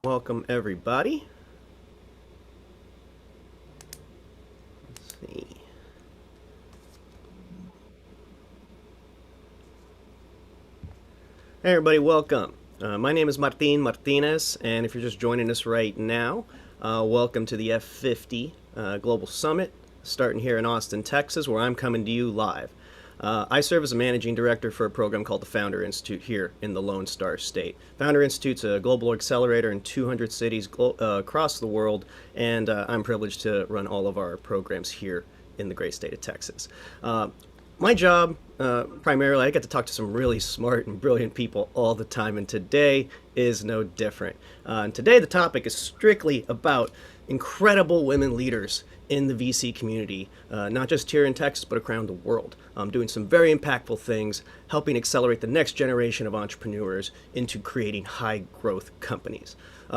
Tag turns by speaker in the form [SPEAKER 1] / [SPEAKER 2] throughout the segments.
[SPEAKER 1] Welcome everybody. Let's see. Hey everybody, welcome. My name is Martin Martinez, and if you're just joining us right now, welcome to the F50 Global Summit, starting here in Austin, Texas, where I'm coming to you live. I serve as a managing director for a program called the Founder Institute here in the Lone Star State. Founder Institute's a global accelerator in 200 cities across the world, and I'm privileged to run all of our programs here in the great state of Texas. My job, primarily, I get to talk to some really smart and brilliant people all the time, and today is no different. And today, the topic is strictly about incredible women leaders in the VC community, not just here in Texas, but around the world, doing some very impactful things, helping accelerate the next generation of entrepreneurs into creating high growth companies.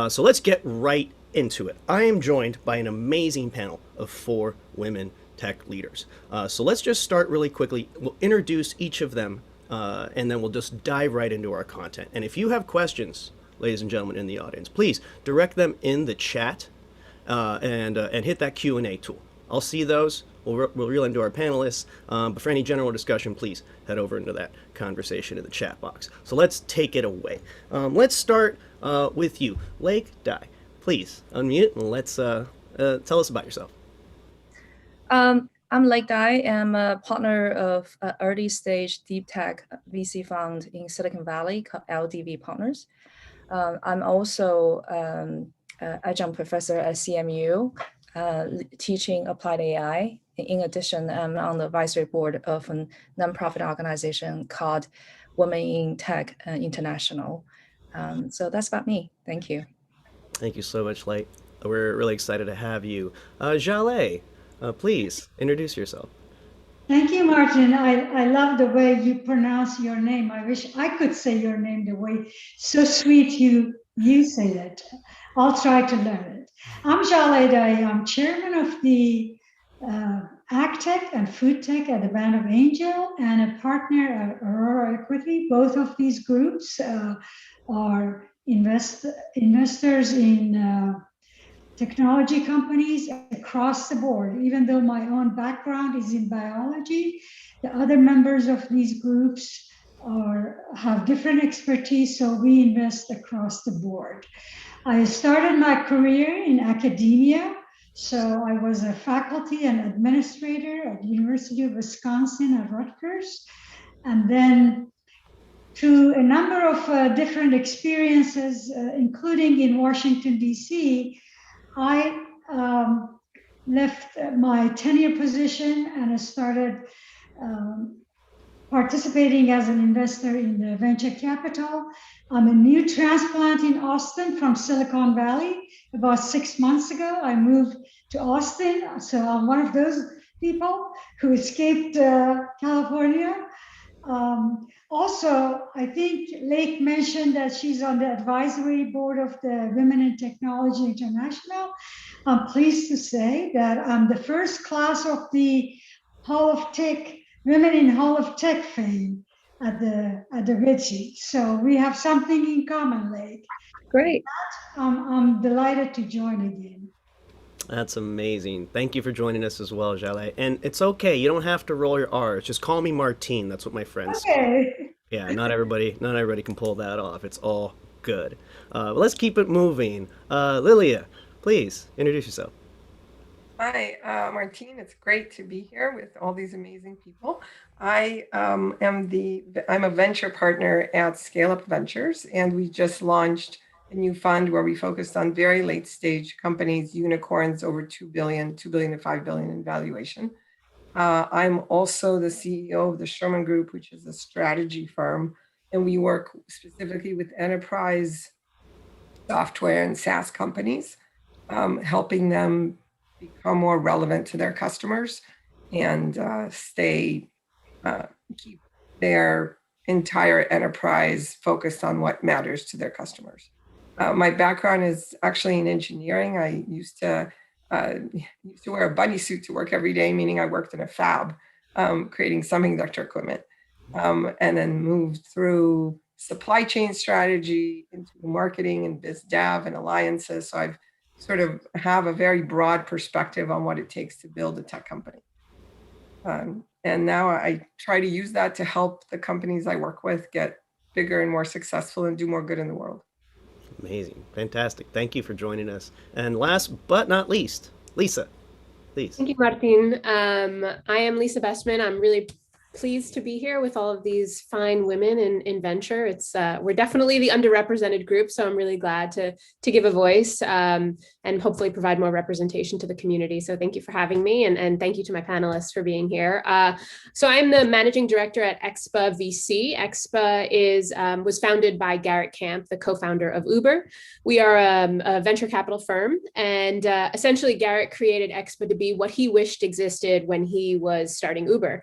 [SPEAKER 1] So let's get right into it. I am joined by an amazing panel of 4 women tech leaders. So let's just start really quickly. We'll introduce each of them, and then we'll just dive right into our content. And if you have questions, ladies and gentlemen in the audience, please direct them in the chat, and hit that Q&A tool. I'll see those. We'll reel into our panelists. But for any general discussion, please head over into that conversation in the chat box. So let's take it away. Let's start with you, Lake Dai. Please unmute and let's tell us about yourself.
[SPEAKER 2] I'm Lake Dai. I'm a partner of an early stage deep tech VC fund in Silicon Valley called LDV Partners. I'm also adjunct professor at CMU, teaching applied AI. In addition, I'm on the advisory board of a nonprofit organization called Women in Tech International. So that's about me. Thank you.
[SPEAKER 1] Thank you so much, Lake. We're really excited to have you. Jaleh, please introduce yourself.
[SPEAKER 3] Thank you, Martin. I love the way you pronounce your name. I wish I could say your name the way so sweet you say it. I'll try to learn it. I'm Jaleh Dai. I'm chairman of the AgTech and Food Tech at the Band of Angel and a partner at Aurora Equity. Both of these groups are investors in technology companies across the board. Even though my own background is in biology, the other members of these groups have different expertise, so we invest across the board. I started my career in academia, so I was a faculty and administrator at the University of Wisconsin at Rutgers, and then through a number of different experiences, including in Washington, D.C., I left my tenure position and I started participating as an investor in the venture capital. I'm a new transplant in Austin from Silicon Valley. About 6 months ago, I moved to Austin. So I'm one of those people who escaped California. Also, I think Lake mentioned that she's on the advisory board of the Women in Technology International. I'm pleased to say that I'm the first class of the Hall of Tech, Women in Hall of Tech fame at the RITSI. So we have something in common, Lake.
[SPEAKER 2] Great.
[SPEAKER 3] I'm delighted to join again.
[SPEAKER 1] That's amazing. Thank you for joining us as well, Jaleh. And it's okay. You don't have to roll your R's. Just call me Martine. That's what my friends say.
[SPEAKER 3] Okay.
[SPEAKER 1] Yeah, not everybody can pull that off. It's all good. But let's keep it moving. Lilia, please introduce yourself.
[SPEAKER 4] Hi, Martine. It's great to be here with all these amazing people. I'm a venture partner at Scale Up Ventures, and we just launched a new fund where we focused on very late stage companies, unicorns over 2 billion to 5 billion in valuation. I'm also the CEO of the Sherman Group, which is a strategy firm, and we work specifically with enterprise software and SaaS companies, helping them become more relevant to their customers and keep their entire enterprise focused on what matters to their customers. My background is actually in engineering. I used to wear a bunny suit to work every day, meaning I worked in a fab creating semiconductor equipment, and then moved through supply chain strategy into marketing and biz dev and alliances. So I've sort of have a very broad perspective on what it takes to build a tech company. And now I try to use that to help the companies I work with get bigger and more successful and do more good in the world.
[SPEAKER 1] Amazing. Fantastic. Thank you for joining us. And last but not least, Lisa, please.
[SPEAKER 5] Thank you, Martin. I am Lisa Bestman. I'm really pleased to be here with all of these fine women in venture. We're definitely the underrepresented group, so I'm really glad to give a voice and hopefully provide more representation to the community. So thank you for having me, and thank you to my panelists for being here. So I'm the managing director at Expa VC. Expa was founded by Garrett Camp, the co-founder of Uber. We are a venture capital firm, and essentially Garrett created Expa to be what he wished existed when he was starting Uber.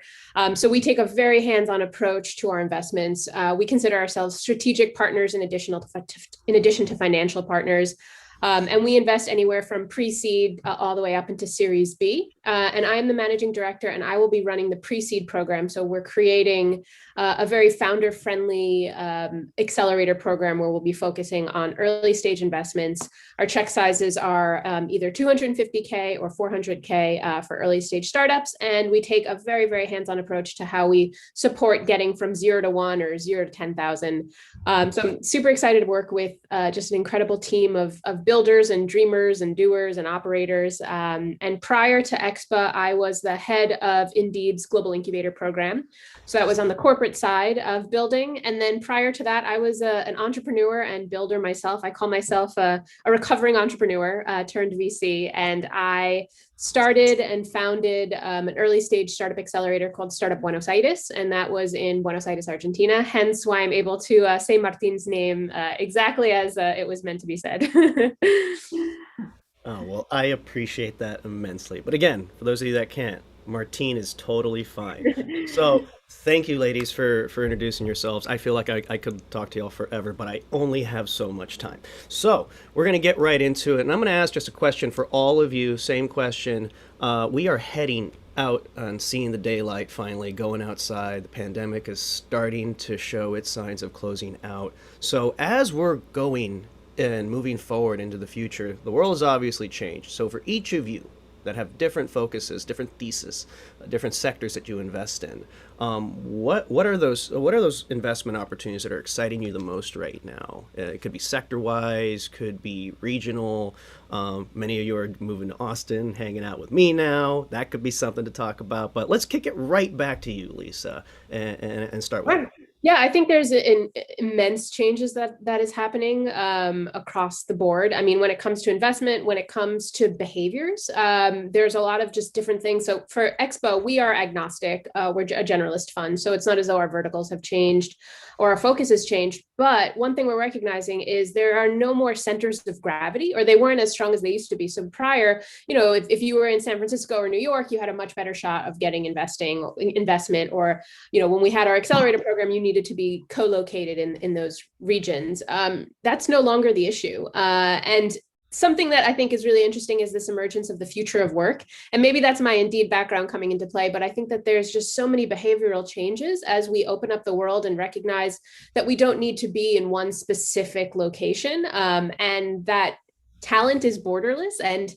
[SPEAKER 5] So we take a very hands-on approach to our investments. We consider ourselves strategic partners in addition to financial partners. And we invest anywhere from pre-seed all the way up into Series B. And I am the managing director, and I will be running the pre-seed program. So we're creating a very founder-friendly accelerator program where we'll be focusing on early stage investments. Our check sizes are either 250K or 400K for early stage startups. And we take a very, very hands-on approach to how we support getting from 0 to 1 or 0 to 10,000. So I'm super excited to work with just an incredible team of builders and dreamers and doers and operators. And prior to Expa, I was the head of Indeed's Global Incubator Program. So that was on the corporate side of building. And then prior to that, I was an entrepreneur and builder myself. I call myself a recovering entrepreneur turned VC. And I started and founded an early stage startup accelerator called Startup Buenos Aires. And that was in Buenos Aires, Argentina. Hence why I'm able to say Martin's name exactly as it was meant to be said.
[SPEAKER 1] Oh, well, I appreciate that immensely. But again, for those of you that can't, Martine is totally fine. So thank you, ladies, for introducing yourselves. I feel like I could talk to y'all forever, but I only have so much time. So we're going to get right into it. And I'm going to ask just a question for all of you. Same question. We are heading out and seeing the daylight finally, going outside. The pandemic is starting to show its signs of closing out. So as we're going and moving forward into the future, the world has obviously changed. So for each of you that have different focuses, different theses, different sectors that you invest in, what are those investment opportunities that are exciting you the most right now? It could be sector-wise, could be regional. Many of you are moving to Austin, hanging out with me now. That could be something to talk about. But let's kick it right back to you, Lisa, and start with.
[SPEAKER 5] Yeah, I think there's immense changes that is happening across the board. I mean, when it comes to investment, when it comes to behaviors, there's a lot of just different things. So for Expo, we are agnostic. We're a generalist fund. So it's not as though our verticals have changed or our focus has changed. But one thing we're recognizing is there are no more centers of gravity, or they weren't as strong as they used to be. So prior, if you were in San Francisco or New York, you had a much better shot of getting investment, or, when we had our accelerator program, you needed to be co-located in those regions. That's no longer the issue. And something that I think is really interesting is this emergence of the future of work. And maybe that's my Indeed background coming into play, but I think that there's just so many behavioral changes as we open up the world and recognize that we don't need to be in one specific location, and that talent is borderless and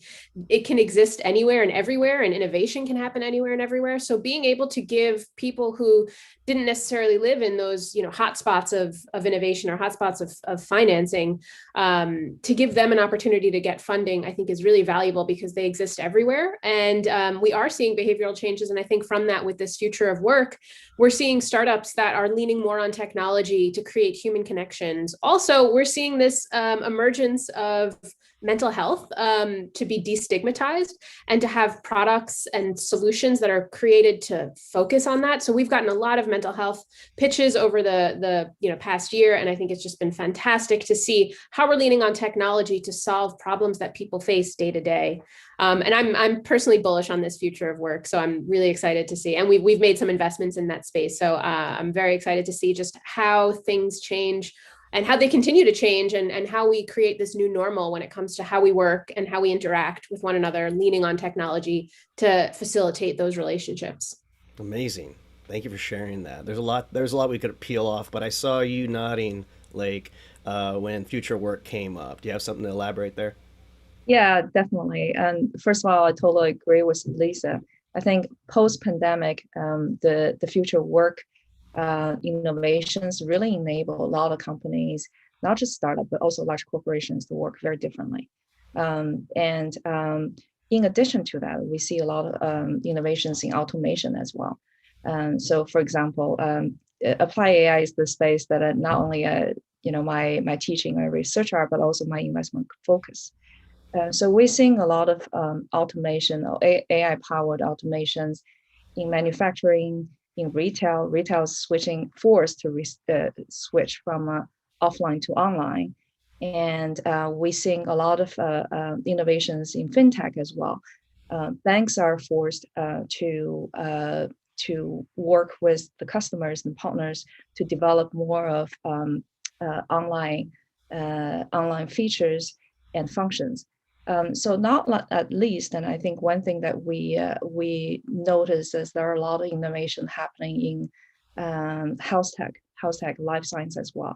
[SPEAKER 5] it can exist anywhere and everywhere, and innovation can happen anywhere and everywhere. So being able to give people who didn't necessarily live in those, hotspots of innovation or hotspots of financing, to give them an opportunity to get funding, I think is really valuable because they exist everywhere. And we are seeing behavioral changes. And I think from that, with this future of work, we're seeing startups that are leaning more on technology to create human connections. Also, we're seeing this emergence of mental health to be destigmatized and to have products and solutions that are created to focus on that. So we've gotten a lot of mental health pitches over the past year, and I think it's just been fantastic to see how we're leaning on technology to solve problems that people face day to day. And I'm personally bullish on this future of work, so I'm really excited to see. And we've made some investments in that space, so I'm very excited to see just how things change and how they continue to change, and how we create this new normal when it comes to how we work and how we interact with one another, leaning on technology to facilitate those relationships.
[SPEAKER 1] Amazing. Thank you for sharing that. There's a lot we could peel off, but I saw you nodding like when future work came up. Do you have something to elaborate there?
[SPEAKER 2] Yeah, definitely. And first of all, I totally agree with Lisa. I think post-pandemic, the future work innovations really enable a lot of companies, not just startup, but also large corporations to work very differently. And in addition to that, we see a lot of innovations in automation as well. So, for example, apply AI is the space that not only my teaching and research are, but also my investment focus. So we're seeing a lot of automation or AI-powered automations in manufacturing, in retail. Retail is switching forced to switch from offline to online, and we're seeing a lot of innovations in fintech as well. Banks are forced to work with the customers and partners to develop more of online features and functions. So not at least, and I think one thing that we notice is there are a lot of innovation happening in health tech, life science as well.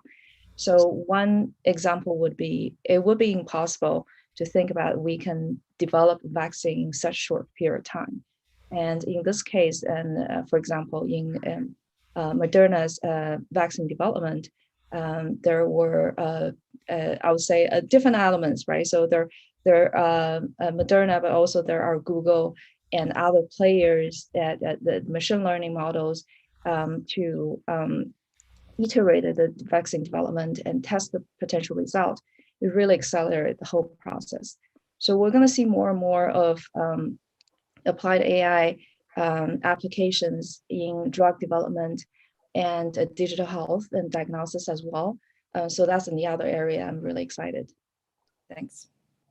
[SPEAKER 2] So one example would be it would be impossible to think about we can develop a vaccine in such short period of time. And in this case, and for example, in Moderna's vaccine development, there were I would say different elements, right? So there are Moderna, but also there are Google and other players that the machine learning models to iterate the vaccine development and test the potential result. It really accelerated the whole process. So we're going to see more and more of applied AI applications in drug development and digital health and diagnosis as well. So that's in the other area. I'm really excited. Thanks.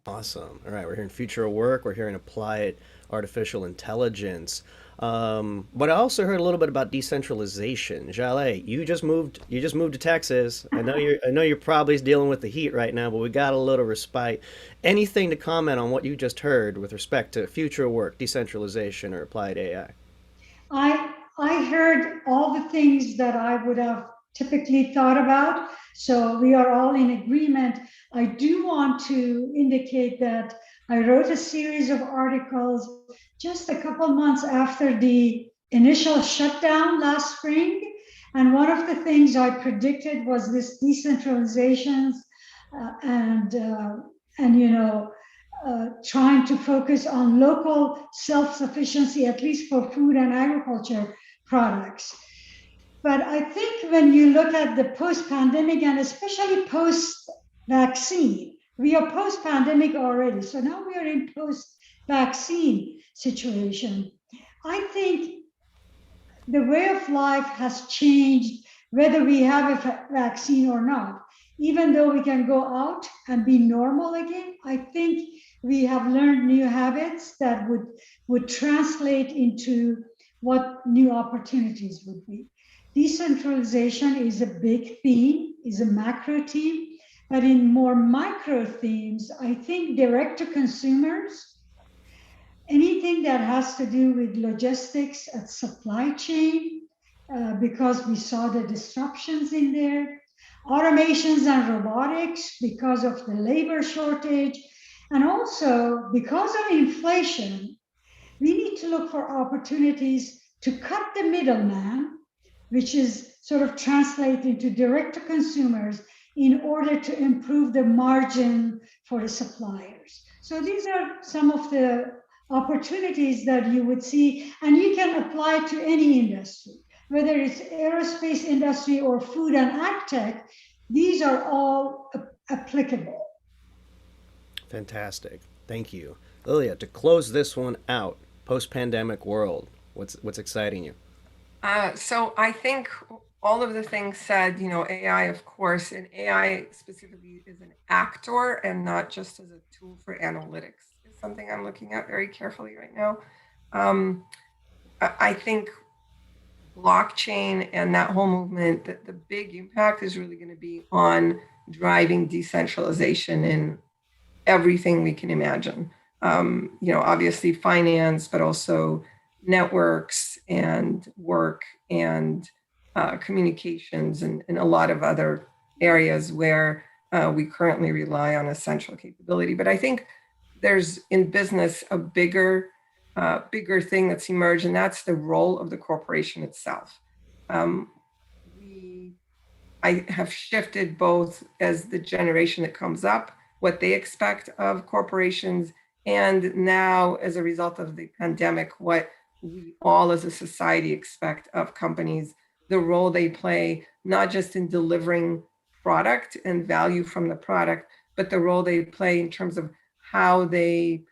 [SPEAKER 1] Awesome. All right, we're hearing future of work. We're hearing applied artificial intelligence. But I also heard a little bit about decentralization. Jaleh, you just moved. You just moved to Texas. I know you're probably dealing with the heat right now, but we got a little respite. Anything to comment on what you just heard with respect to future of work, decentralization, or applied AI?
[SPEAKER 3] I heard all the things that I would have typically thought about. So we are all in agreement. I do want to indicate that I wrote a series of articles just a couple months after the initial shutdown last spring. And one of the things I predicted was this decentralization and trying to focus on local self-sufficiency, at least for food and agriculture products. But I think when you look at the post-pandemic and especially post-vaccine, we are post-pandemic already. So now we are in post-vaccine situation. I think the way of life has changed, whether we have a vaccine or not. Even though we can go out and be normal again, I think we have learned new habits that would translate into what new opportunities would be. Decentralization is a big theme, is a macro theme, but in more micro themes, I think direct to consumers, anything that has to do with logistics and supply chain, because we saw the disruptions in there, automations and robotics because of the labor shortage, and also because of inflation, we need to look for opportunities to cut the middleman, which is sort of translated to direct to consumers in order to improve the margin for the suppliers. So these are some of the opportunities that you would see, and you can apply to any industry, whether it's aerospace industry or food and ag tech, these are all applicable.
[SPEAKER 1] Fantastic. Thank you. Lilia, to close this one out, post-pandemic world, what's exciting you?
[SPEAKER 4] So I think all of the things said, AI, of course, and AI specifically is an actor and not just as a tool for analytics is something I'm looking at very carefully right now. I think blockchain and that whole movement, the big impact is really going to be on driving decentralization in everything we can imagine. Obviously finance, but also networks and work and communications and a lot of other areas where we currently rely on essential capability. But I think there's in business a bigger thing that's emerged, and that's the role of the corporation itself. I have shifted both as the generation that comes up, what they expect of corporations, and now as a result of the pandemic, what we all as a society expect of companies, the role they play, not just in delivering product and value from the product, but the role they play in terms of how they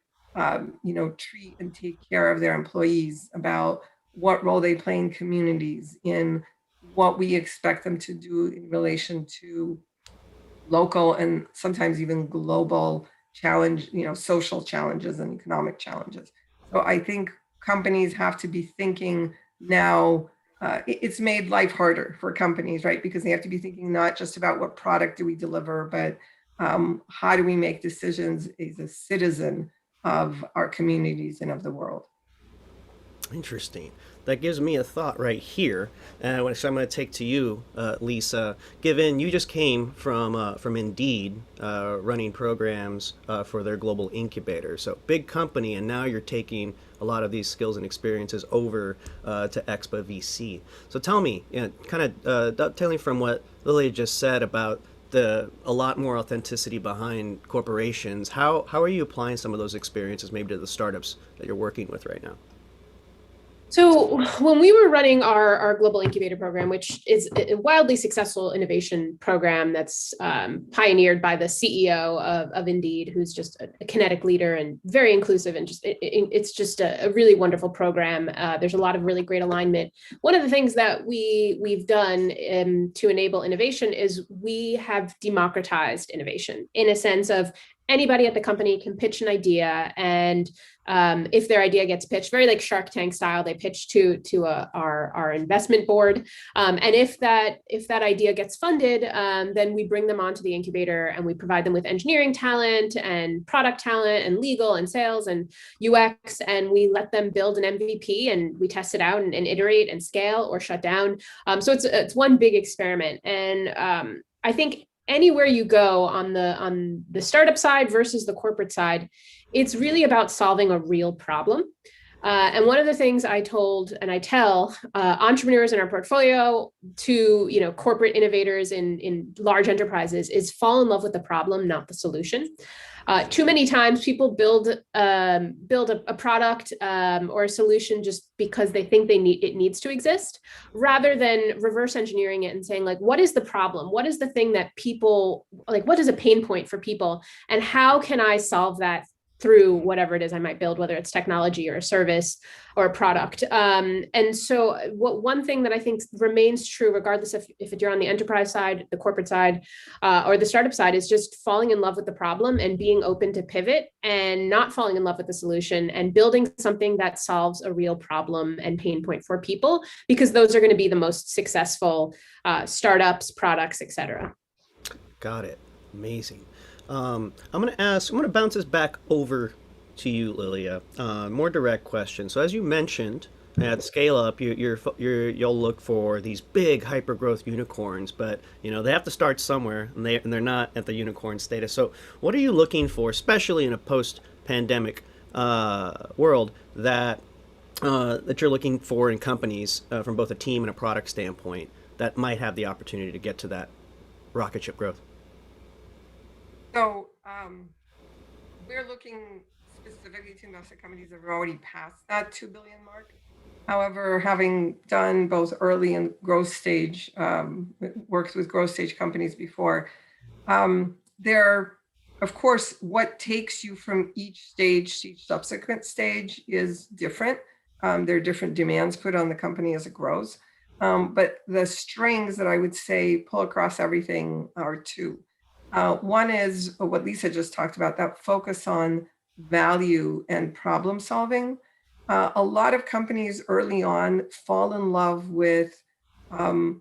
[SPEAKER 4] treat and take care of their employees, about what role they play in communities, in what we expect them to do in relation to local and sometimes even global challenge, social challenges and economic challenges. So I think companies have to be thinking now, it's made life harder for companies, right? Because they have to be thinking not just about what product do we deliver, but how do we make decisions as a citizen of our communities and of the world.
[SPEAKER 1] Interesting. That gives me a thought right here, which I'm going to take to you, Lisa. Given you just came from Indeed, running programs for their global incubator, so big company, and now you're taking a lot of these skills and experiences over to Expa VC. So tell me, kind of dovetailing from what Lilia just said about a lot more authenticity behind corporations. How are you applying some of those experiences maybe to the startups that you're working with right now?
[SPEAKER 5] So when we were running our global incubator program, which is a wildly successful innovation program that's pioneered by the CEO of Indeed, who's just a kinetic leader and very inclusive, and it's just a really wonderful program. There's a lot of really great alignment. One of the things that we've done to enable innovation is we have democratized innovation in a sense of anybody at the company can pitch an idea, and if their idea gets pitched, very like Shark Tank style, they pitch to our investment board, and if that idea gets funded, then we bring them onto the incubator and we provide them with engineering talent and product talent and legal and sales and UX, and we let them build an MVP and we test it out and iterate and scale or shut down. So it's one big experiment, and I think anywhere you go on the startup side versus the corporate side, it's really about solving a real problem. And one of the things I told and I tell entrepreneurs in our portfolio to corporate innovators in large enterprises is fall in love with the problem, not the solution. Too many times people build a product or a solution just because they think it needs to exist, rather than reverse engineering it and saying, like, what is the problem? What is the thing that people like? What is a pain point for people? And how can I solve that through whatever it is I might build, whether it's technology or a service or a product. And so one thing that I think remains true, regardless if you're on the enterprise side, the corporate side, or the startup side, is just falling in love with the problem and being open to pivot and not falling in love with the solution and building something that solves a real problem and pain point for people, because those are going to be the most successful startups, products, et cetera.
[SPEAKER 1] Got it. Amazing. I'm going to bounce this back over to you, Lilia. More direct question. So as you mentioned, at Scale Up, you'll look for these big hyper-growth unicorns, but they have to start somewhere, and they're not at the unicorn status. So what are you looking for, especially in a post-pandemic world, that you're looking for in companies from both a team and a product standpoint that might have the opportunity to get to that rocket ship growth?
[SPEAKER 4] So we're looking specifically to investor companies that have already passed that 2 billion mark. However, having done both early and growth stage, worked with growth stage companies before, of course, what takes you from each stage to each subsequent stage is different. There are different demands put on the company as it grows. But the strings that I would say pull across everything are two. One is what Lisa just talked about, that focus on value and problem solving. A lot of companies early on fall in love with the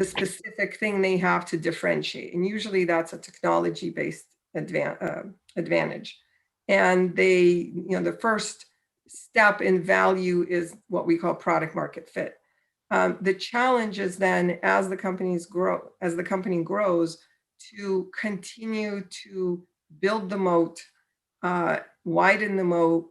[SPEAKER 4] specific thing they have to differentiate. And usually that's a technology-based advantage. And they, the first step in value is what we call product market fit. The challenge is then, as the company grows, to continue to build the moat, widen the moat,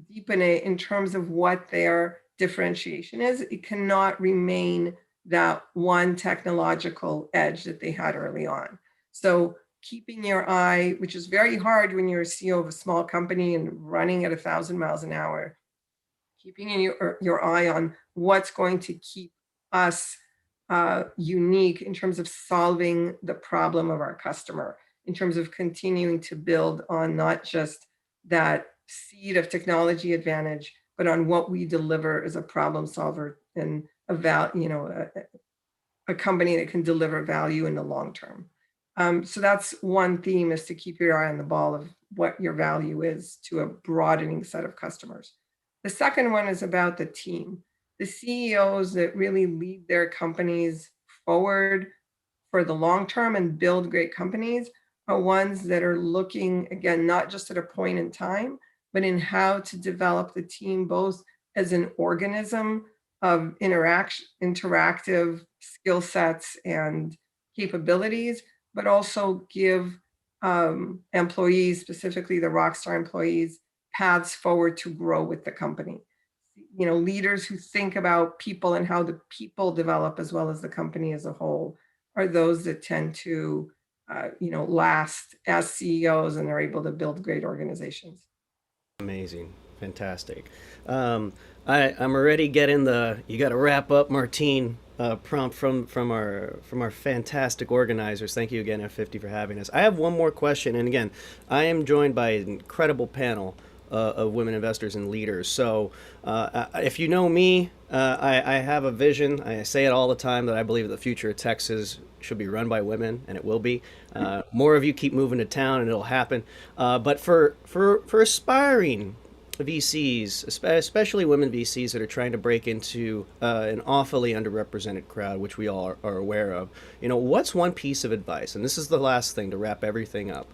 [SPEAKER 4] deepen it in terms of what their differentiation is. It cannot remain that one technological edge that they had early on. So keeping your eye, which is very hard when you're a CEO of a small company and running at 1,000 miles an hour, keeping your eye on what's going to keep us unique in terms of solving the problem of our customer, in terms of continuing to build on not just that seed of technology advantage, but on what we deliver as a problem solver and a company that can deliver value in the long term. So that's one theme, is to keep your eye on the ball of what your value is to a broadening set of customers. The second one is about the team. The CEOs that really lead their companies forward for the long term and build great companies are ones that are looking, again, not just at a point in time, but in how to develop the team both as an organism of interactive skill sets and capabilities, but also give employees, specifically the rockstar employees, paths forward to grow with the company. Leaders who think about people and how the people develop as well as the company as a whole are those that tend to last as CEOs and are able to build great organizations.
[SPEAKER 1] Amazing. Fantastic. I'm already getting the "you got to wrap up, Martine" prompt from our fantastic organizers. Thank you again, F50, for having us. I have one more question, and again, I am joined by an incredible panel of women investors and leaders. So if you know me, I have a vision. I say it all the time that I believe that the future of Texas should be run by women, and it will be. More of you keep moving to town, and it'll happen. But for aspiring VCs, especially women VCs that are trying to break into an awfully underrepresented crowd, which we all are aware of, what's one piece of advice? And this is the last thing to wrap everything up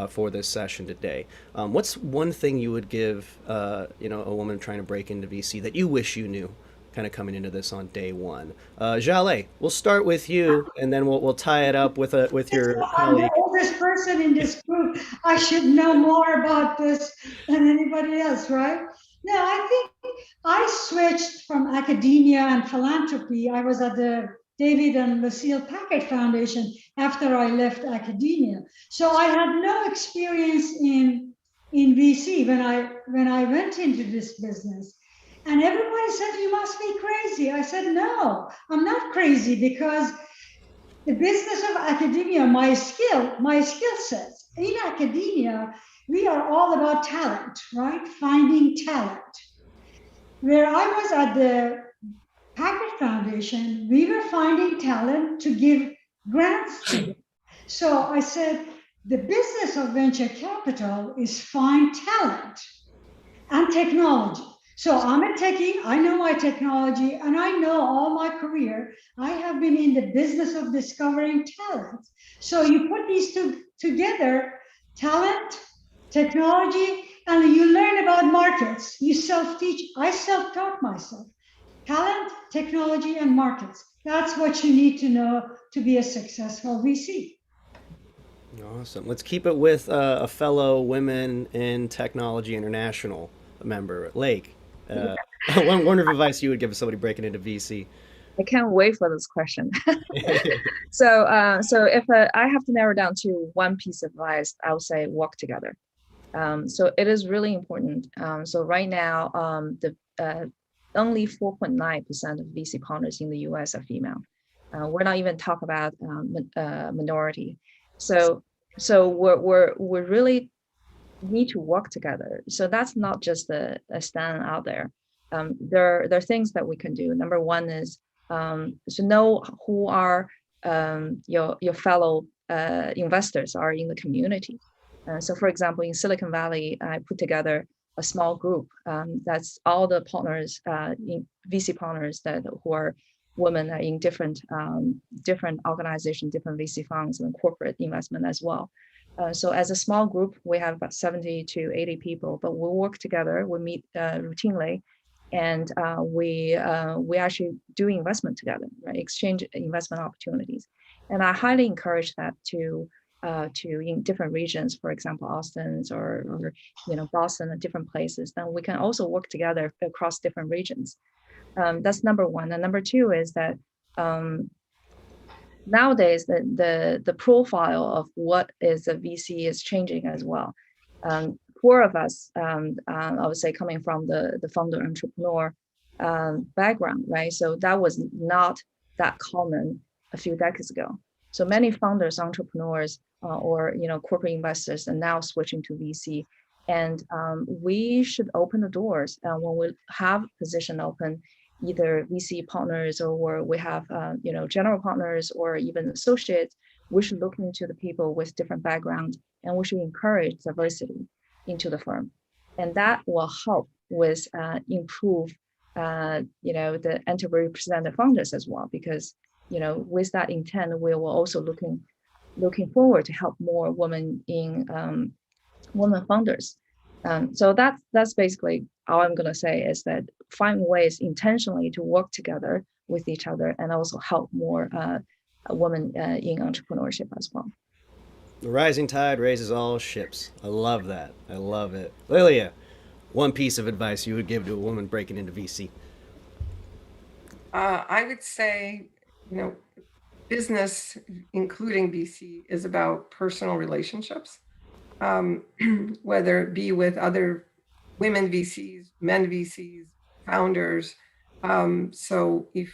[SPEAKER 1] for this session today. What's one thing you would give, a woman trying to break into VC that you wish you knew, kind of coming into this on day one? Jaleh, we'll start with you, and then we'll tie it up with your colleague.
[SPEAKER 3] I'm the oldest person in this group. I should know more about this than anybody else, right? No, I think I switched from academia and philanthropy. I was at the David and Lucille Packard Foundation after I left academia. So I had no experience in VC when I went into this business. And everybody said, "You must be crazy." I said, "No, I'm not crazy, because the business of academia, my skill sets in academia, we are all about talent, right? Finding talent. Where I was at the Packard Foundation, we were finding talent to give grants to them. So I said, the business of venture capital is find talent and technology. So I'm a techie, I know my technology, and I know all my career, I have been in the business of discovering talent. So you put these two together, talent, technology, and you learn about markets. You self-teach, I self-taught myself. Talent, technology, and markets. That's what you need to know to be a successful VC.
[SPEAKER 1] Awesome. Let's keep it with a fellow Women in Technology International member, Lake. One word of advice you would give somebody breaking into VC?
[SPEAKER 2] I can't wait for this question. So if I have to narrow down to one piece of advice, I would say work together. So it is really important. So right now, the only 4.9% of VC partners in the US are female. We're not even talking about minority. So we're really need to work together. So that's not just a stand out there. There are things that we can do. Number one is to know who are your fellow investors are in the community. So for example, in Silicon Valley, I put together a small group that's all the partners, VC partners who are women in different organizations, different VC funds and corporate investment as well. So as a small group, we have about 70 to 80 people, but we work together, we meet routinely, and we actually do investment together, right? Exchange investment opportunities. And I highly encourage that to in different regions, for example, Austin's or Boston and different places, then we can also work together across different regions. That's number one. And number two is that nowadays the profile of what is a VC is changing as well. Four of us, I would say, coming from the founder entrepreneur background, right? So that was not that common a few decades ago. So many founders, entrepreneurs, or corporate investors are now switching to VC, and we should open the doors. When we have position open, either VC partners or we have general partners or even associates, we should look into the people with different backgrounds, and we should encourage diversity into the firm, and that will help with improve the underrepresented founders as well, because with that intent, we will also looking forward to help more women in women founders. So that's basically all I'm going to say, is that find ways intentionally to work together with each other and also help more women in entrepreneurship as well.
[SPEAKER 1] The rising tide raises all ships. I love that. I love it. Lilia, one piece of advice you would give to a woman breaking into VC?
[SPEAKER 4] I would say, business, including VC, is about personal relationships, whether it be with other women VCs, men VCs, founders. So if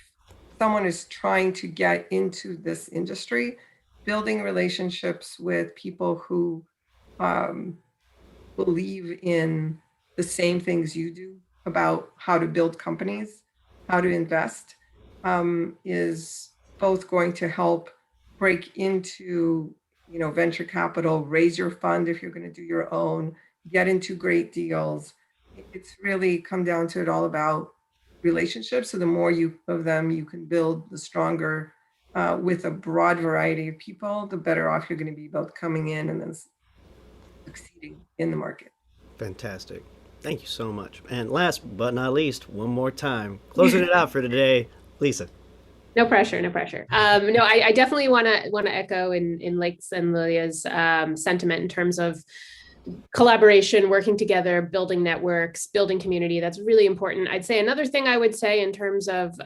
[SPEAKER 4] someone is trying to get into this industry, building relationships with people who believe in the same things you do about how to build companies, how to invest, is both going to help break into venture capital, raise your fund if you're going to do your own, get into great deals. It's really come down to it all about relationships. So the more of them you can build, the stronger, with a broad variety of people, the better off you're going to be both coming in and then succeeding in the market.
[SPEAKER 1] Fantastic. Thank you so much. And last but not least, one more time, closing it out for today, Lisa.
[SPEAKER 5] No pressure, no pressure. No, I definitely want to echo in Lake's and Lilia's sentiment in terms of collaboration, working together, building networks, building community. That's really important. I'd say another thing I would say in terms of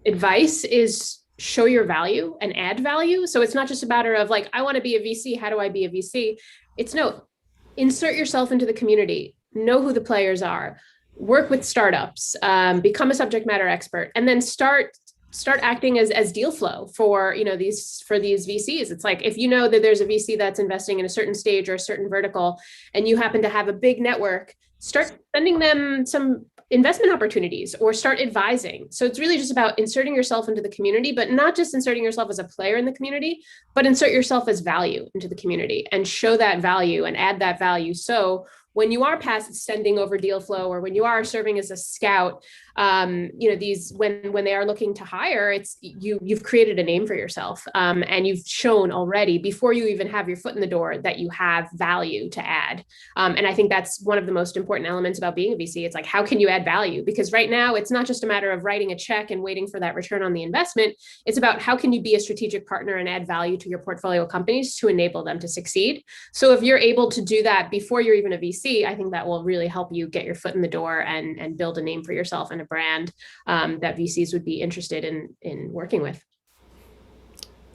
[SPEAKER 5] advice is show your value and add value. So it's not just a matter of like, I want to be a VC. How do I be a VC? It's no, insert yourself into the community, know who the players are, work with startups, become a subject matter expert, and then start acting as deal flow for these VCs. It's like, if you know that there's a VC that's investing in a certain stage or a certain vertical, and you happen to have a big network, start sending them some investment opportunities or start advising. So it's really just about inserting yourself into the community, but not just inserting yourself as a player in the community, but insert yourself as value into the community and show that value and add that value. So when you are past sending over deal flow, or when you are serving as a scout, these when they are looking to hire, it's you've created a name for yourself, and you've shown already before you even have your foot in the door that you have value to add. And I think that's one of the most important elements about being a VC. It's like, how can you add value? Because right now it's not just a matter of writing a check and waiting for that return on the investment. It's about how can you be a strategic partner and add value to your portfolio companies to enable them to succeed. So if you're able to do that before you're even a VC, I think that will really help you get your foot in the door and build a name for yourself and a brand that VCs would be interested in working with.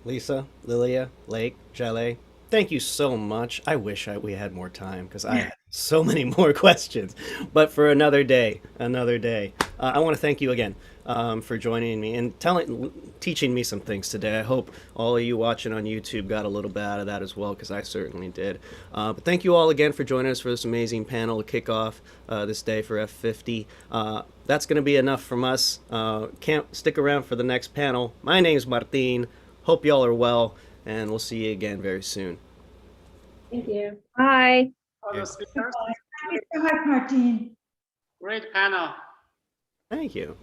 [SPEAKER 1] Lisa, Lilia, Lake, Jaleh, thank you so much. I wish we had more time, because I had so many more questions, but for another day. I want to thank you again for joining me and teaching me some things today. I hope all of you watching on YouTube got a little bit out of that as well, because I certainly did. But thank you all again for joining us for this amazing panel to kick off this day for F50. That's going to be enough from us. Can't stick around for the next panel. My name's Martin. Hope y'all are well, and we'll see you again very soon.
[SPEAKER 5] Thank you.
[SPEAKER 2] Bye.
[SPEAKER 6] All the speakers.
[SPEAKER 3] Thank you so much, Martin.
[SPEAKER 6] Great panel.
[SPEAKER 1] Thank you.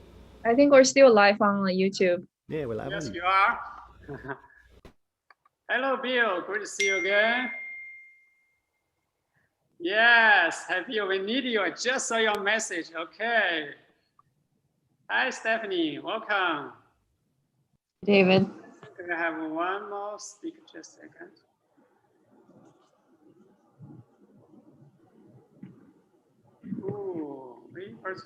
[SPEAKER 2] I think we're still live on YouTube.
[SPEAKER 1] Yeah, we're live.
[SPEAKER 6] Yes, you are. Hello, Bill. Good to see you again. Yes, hi, Bill. We need you. I just saw your message. Okay. Hi, Stephanie. Welcome.
[SPEAKER 2] David.
[SPEAKER 6] We're gonna have one more speaker. Just a second. Ooh, wait for